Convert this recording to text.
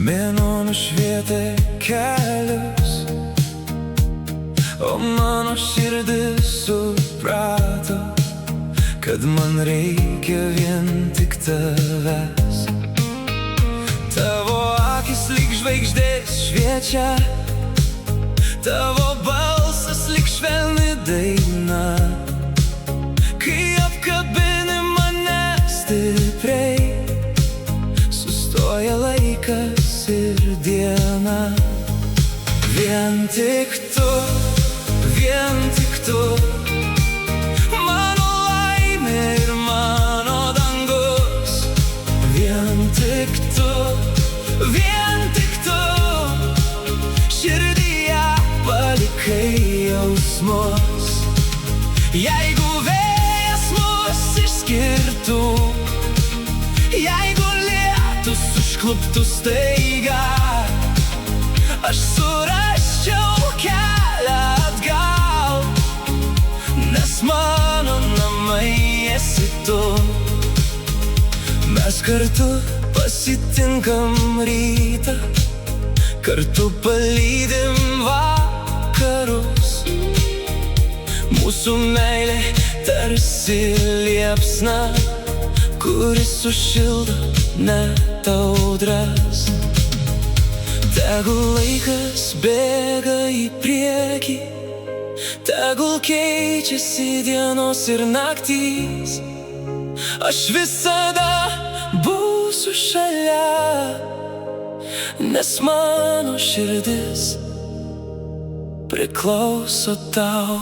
Mėnuo nušvietė kelius, o mano širdis suprato, kad man reikia vien tik tavęs. Tavo akis lyg žvaigždės šviečia, tavo balsas lyg švelni daina. Kai apkabini mane stipriai, sustoja laikas ir diena. Vien tik tu, mano laimė ir mano dangus. Vien tik tu, širdyje palikai jausmus. Jeigu vėjas mus išskirtų, jeigu lietus užkluptų staiga, aš surasčiau kelią atgal, nes mano namai esi tu. Mes kartu pasitinkam rytą, kartu palydim vakarus. Mūsų meilė tarsi liepsna, kuris sušildo net audras. Tegul laikas bėga į priekį, tegul keičiasi dienos ir naktys. Aš visada būsiu šalia, nes mano širdis priklauso tau.